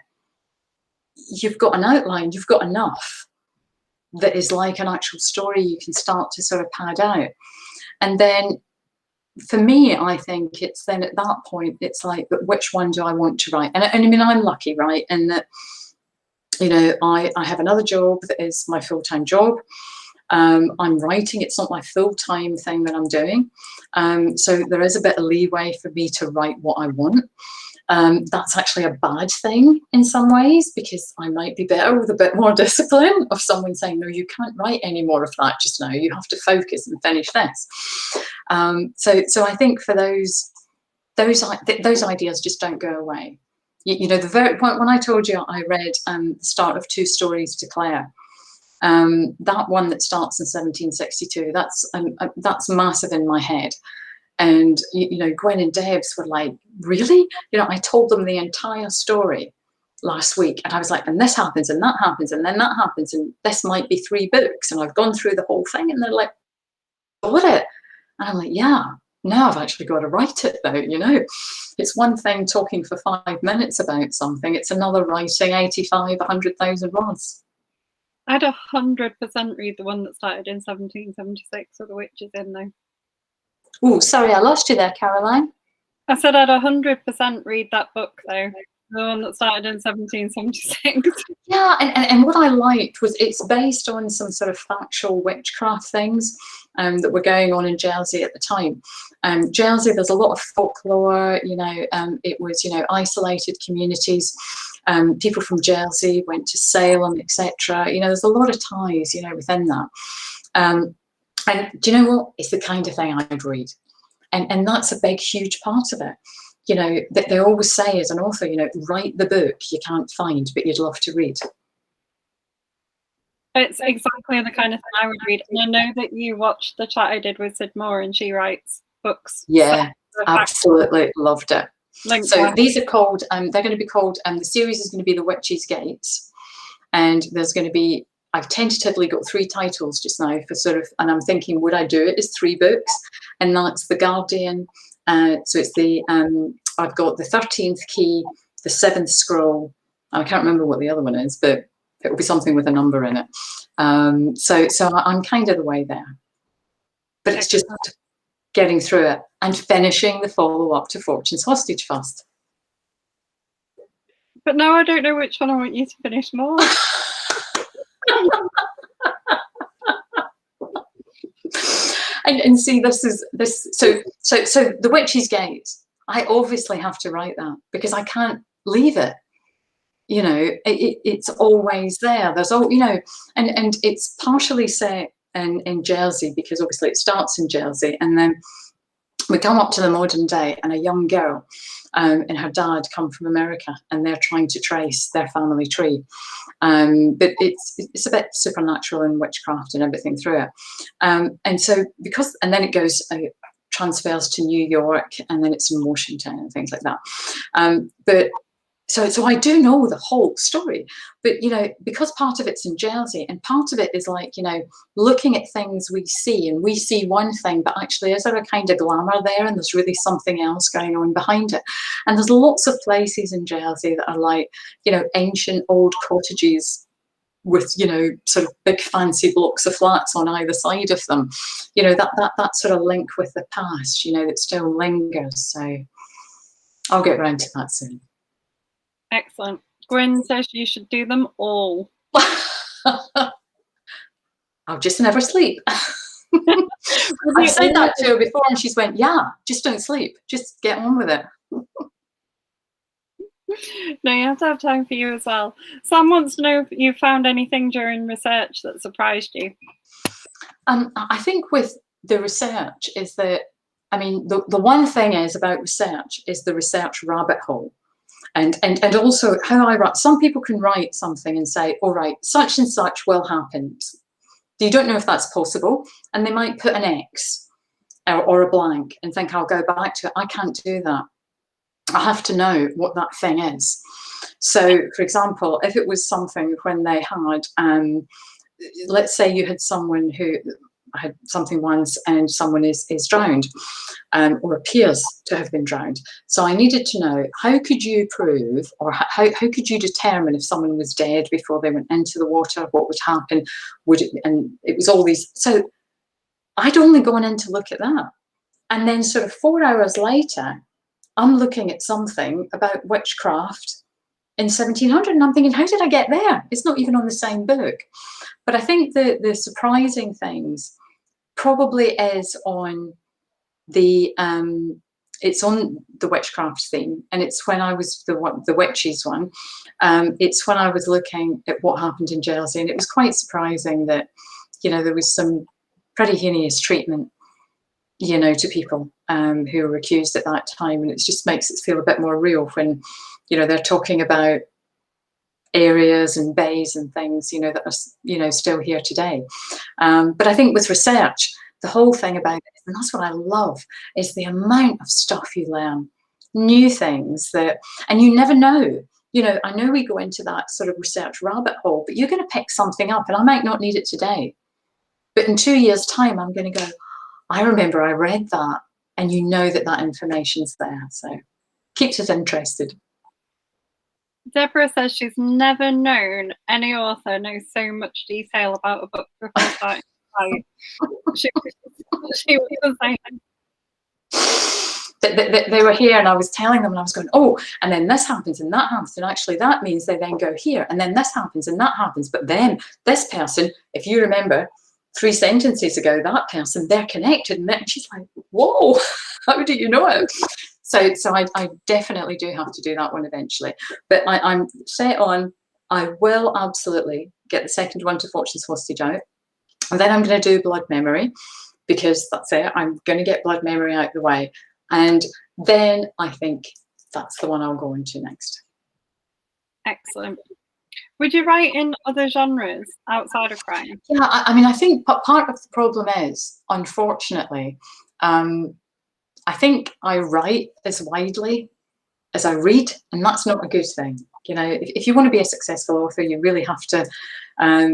you've got an outline, you've got enough that is like an actual story you can start to sort of pad out. And then for me, I think it's then at that point, it's like, but which one do I want to write? And I mean, I'm lucky, right? And that, I have another job that is my full-time job. I'm writing, it's not my full-time thing that I'm doing. So there is a bit of leeway for me to write what I want. That's actually a bad thing in some ways, because I might be better with a bit more discipline of someone saying, no, you can't write any more of that just now. You have to focus and finish this. So I think for those ideas just don't go away. When I told you I read the start of 2 stories to Claire, that one that starts in 1762, that's massive in my head. And Gwen and Debs were like, really? I told them the entire story last week, and I was like, and this happens and that happens and then that happens, and this might be 3 books, and I've gone through the whole thing. And they're like, got it? And I'm like, yeah, now I've actually got to write it though. It's one thing talking for 5 minutes about something, it's another writing 85, 100,000 words. I'd 100% read the one that started in 1776 with the witches in there. Oh, sorry, I lost you there, Caroline. I said I'd 100% read that book though, the one that started in 1776. Yeah, and what I liked was it's based on some sort of factual witchcraft things that were going on in Jersey at the time. Jersey, there's a lot of folklore, it was, isolated communities. People from Jersey went to Salem, etc. There's a lot of ties, within that. And do you know what? It's the kind of thing I'd read. And that's a big, huge part of it. That they always say as an author, write the book you can't find, but you'd love to read. It's exactly the kind of thing I would read. And I know that you watched the chat I did with Sid Moore, and she writes books. Yeah, absolutely loved it. So these are called, they're going to be called, the series is going to be The Witch's Gates. And there's going to be, I've tentatively got 3 titles just now for sort of, and I'm thinking, would I do it as 3 books? And that's The Guardian. So it's I've got The 13th Key, The 7th Scroll. I can't remember what the other one is, but it will be something with a number in it. So I'm kind of the way there. But it's just getting through it and finishing the follow-up to Fortune's Hostage first. But now I don't know which one I want you to finish more. and see, this is this. So the Witch's Gate. I obviously have to write that because I can't leave it. You know, it's always there. There's all, you know, and it's partially set in Jersey because obviously it starts in Jersey, and then we come up to the modern day, and a young girl and her dad come from America, and they're trying to trace their family tree. But it's a bit supernatural and witchcraft and everything through it. And so and then it goes, transfers to New York, and then it's in Washington and things like that. But so I do know the whole story, but, you know, because part of it's in Jersey and part of it is like, you know, looking at things we see, and we see one thing, but actually is there a kind of glamour there, and there's really something else going on behind it. And there's lots of places in Jersey that are like, you know, ancient old cottages with, you know, sort of big fancy blocks of flats on either side of them, you know, that sort of link with the past, you know, that still lingers. So I'll get around to that soon. Excellent. Gwyn says you should do them all. I'll just never sleep. I've said that to her before, and she's went, yeah, just don't sleep. Just get on with it. No, you have to have time for you as well. Sam wants to know if you found anything during research that surprised you. I think with the research is that, I mean, the one thing is about research is the research rabbit hole. And also how I write. Some people can write something and say, all right, such and such will happen. You don't know if that's possible. And they might put an X or a blank and think, I'll go back to it. I can't do that. I have to know what that thing is. So, for example, if it was something when they had, let's say you had someone who had something once and someone is drowned, or appears to have been drowned. So I needed to know, how could you prove, or how could you determine if someone was dead before they went into the water? What would happen? And it was all these. So I'd only gone in to look at that. And then sort of 4 hours later, I'm looking at something about witchcraft in 1700, and I'm thinking, how did I get there? It's not even on the same book. But I think the surprising things probably is on the it's on the witchcraft theme, and it's when I was the witches one. It's when I was looking at what happened in Jersey, and it was quite surprising that, you know, there was some pretty heinous treatment, you know, to people who were accused at that time, and it just makes it feel a bit more real when, you know, they're talking about areas and bays and things, you know, that are, you know, still here today. But I think with research, the whole thing about it, and that's what I love, is the amount of stuff you learn, new things that, and you never know. You know, I know we go into that sort of research rabbit hole, but you're going to pick something up, and I might not need it today, but in 2 years' time, I'm going to go, I remember I read that, and you know that that information's there. So keeps us interested. Deborah says she's never known any author knows so much detail about a book before starting to write. She was saying. They were here, and I was telling them, and I was going, oh, and then this happens, and that happens, and actually that means they then go here, and then this happens, and that happens, but then this person, if you remember 3 sentences ago, that person, they're connected, and then she's like, whoa, how do you know it? So I definitely do have to do that one eventually, but I'm set on, I will absolutely get the second one to Fortune's Hostage out, and then I'm going to do Blood Memory, because that's it, I'm going to get Blood Memory out the way, and then I think that's the one I'll go into next. Excellent. Would you write in other genres outside of crime? Yeah, I mean, I think part of the problem is, unfortunately, I think I write as widely as I read, and that's not a good thing. You know, if you want to be a successful author, you really have to,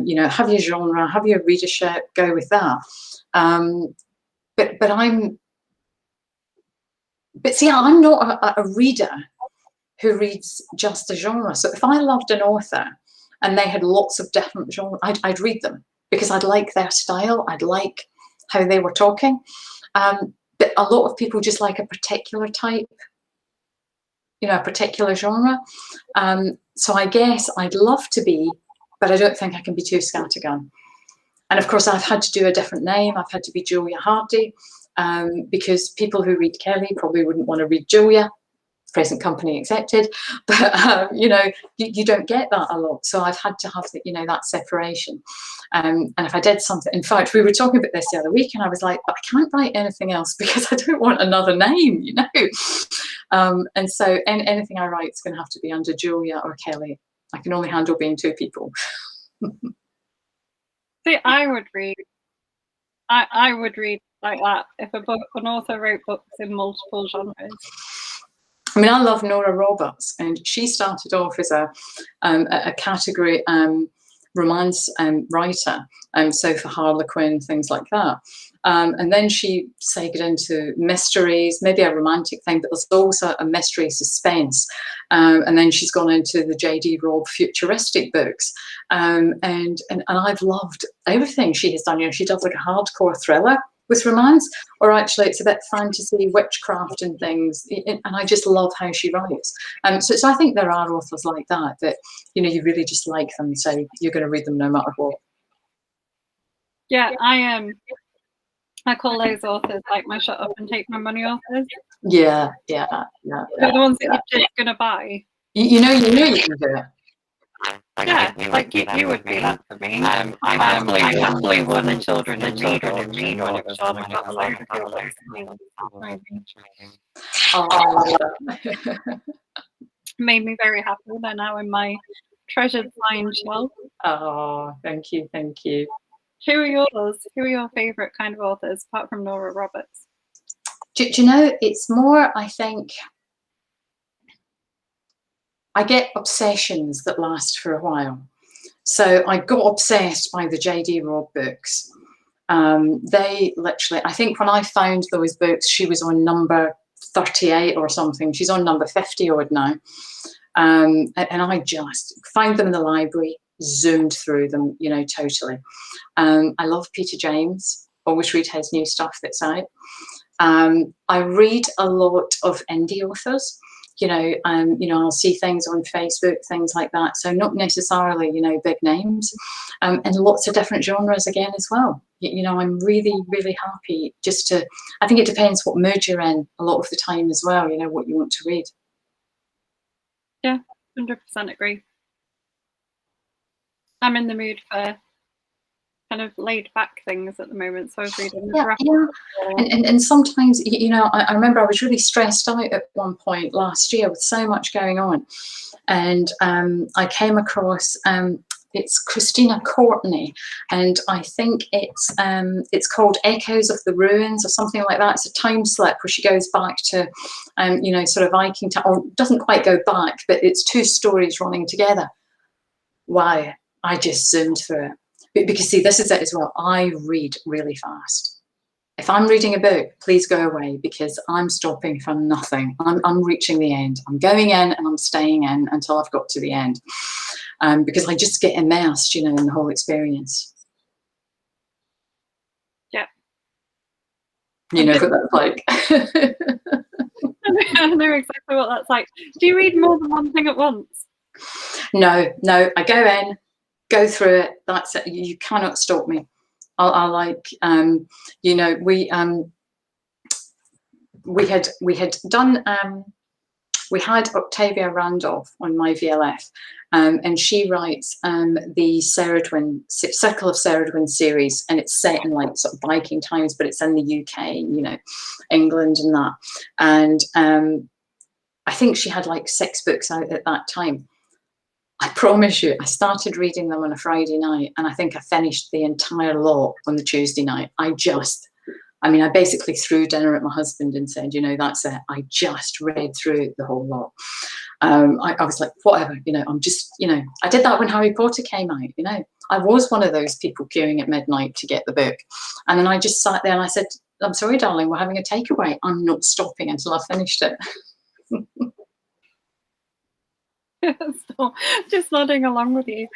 you know, have your genre, have your readership, go with that. But see, I'm not a reader who reads just a genre. So if I loved an author and they had lots of different genres, I'd read them because I'd like their style. I'd like how they were talking. But a lot of people just like a particular type, you know, a particular genre. So I guess I'd love to be, but I don't think I can be too scattergun. And of course, I've had to do a different name. I've had to be Julia Hardy, because people who read Kelly probably wouldn't want to read Julia, present company accepted. But you know, you don't get that a lot. So I've had to have the, you know, that separation. And if I did something, in fact, we were talking about this the other week, and I was like, but I can't write anything else because I don't want another name, you know. And so anything I write is going to have to be under Julia or Kelly. I can only handle being two people. See, I would read like that if an author wrote books in multiple genres. I mean, I love Nora Roberts, and she started off as a category romance writer, so for Harlequin, things like that. And then she segued into mysteries, maybe a romantic thing, but there's also a mystery suspense. And then she's gone into the J.D. Robb futuristic books. And I've loved everything she has done. You know, she does like a hardcore thriller with romance, or actually it's a bit fantasy, witchcraft and things. And I just love how she writes. So I think there are authors like that, you know, you really just like them, so you're going to read them no matter what. Yeah, I call those authors like my shut up and take my money authors. Yeah. They're the ones that you're just going to buy. You know you can do it. Yeah, like you would be that for me. I absolutely won the children and read when it was on. I got loads of Oh, made me very happy. They're now in my treasured find shelf. oh, thank you. Who are yours? Who are your favourite kind of authors apart from Nora Roberts? Do you know, it's more, I think, I get obsessions that last for a while. So I got obsessed by the J.D. Robb books. They literally, I think when I found those books, she was on number 38 or something. She's on number 50 odd now. And I just found them in the library, zoomed through them, you know, totally. I love Peter James, always read his new stuff that's out. I read a lot of indie authors. You know, I'll see things on Facebook, things like that. So not necessarily, you know, big names, and lots of different genres again as well. You know, I'm really, really happy just to, I think it depends what mood you're in a lot of the time as well, you know, what you want to read. Yeah, 100% agree. I'm in the mood for kind of laid back things at the moment, so I was reading and sometimes, you know, I remember I was really stressed out at one point last year with so much going on, and I came across it's Christina Courtney, and I think it's called Echoes of the Ruins or something like that. It's a time slip where she goes back to you know, sort of Viking time, or doesn't quite go back, but it's two stories running together. Wow, I just zoomed through it. Because see, this is it as well. I read really fast. If I'm reading a book, please go away, because I'm stopping for nothing. I'm reaching the end. I'm going in and I'm staying in until I've got to the end, because I just get immersed, you know, in the whole experience. Yeah. You know what that's like. I know exactly what that's like. Do you read more than one thing at once? No, I go in, go through it. That's it. You cannot stop me. I like, you know, we had done, we had Octavia Randolph on my VLF, and she writes the Circle of Ceridwen series, and it's set in like sort of Viking times, but it's in the UK, you know, England and that. And I think she had like 6 books out at that time. I promise you, I started reading them on a Friday night, and I think I finished the entire lot on the Tuesday night. I basically threw dinner at my husband and said, you know, that's it. I just read through the whole lot. I was like, whatever, you know, I'm just, you know, I did that when Harry Potter came out, you know. I was one of those people queuing at midnight to get the book. And then I just sat there and I said, I'm sorry, darling, we're having a takeaway. I'm not stopping until I've finished it. So, just nodding along with you.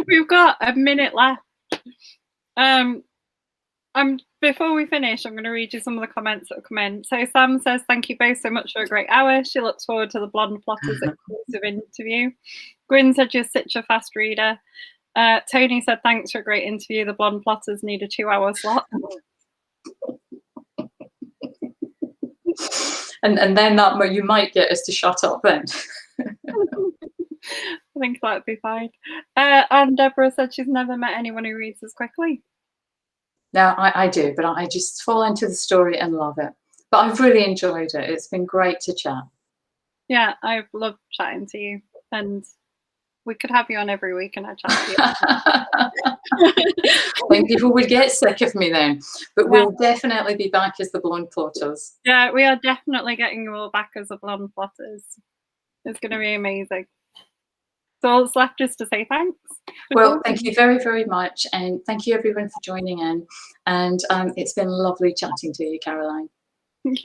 We've got a minute left. Before we finish, I'm going to read you some of the comments that have come in. So Sam says, thank you both so much for a great hour. She looks forward to the Blonde Plotters exclusive interview. Gwyn said, you're such a fast reader. Tony said, thanks for a great interview. The blonde plotters need a 2-hour slot. and then that you might get us to shut up then. I think that'd be fine. And Deborah said she's never met anyone who reads as quickly. No, I do, but I just fall into the story and love it. But I've really enjoyed it. It's been great to chat. Yeah, I've loved chatting to you, and we could have you on every week and I'd chat to you. I think people would get sick of me then, but we'll definitely be back as the blonde plotters. Yeah, we are definitely getting you all back as the blonde plotters. It's going to be amazing. So all that's left is to say thanks. Well, thank you very, very much, and thank you everyone for joining in, and it's been lovely chatting to you, Caroline. Thank you.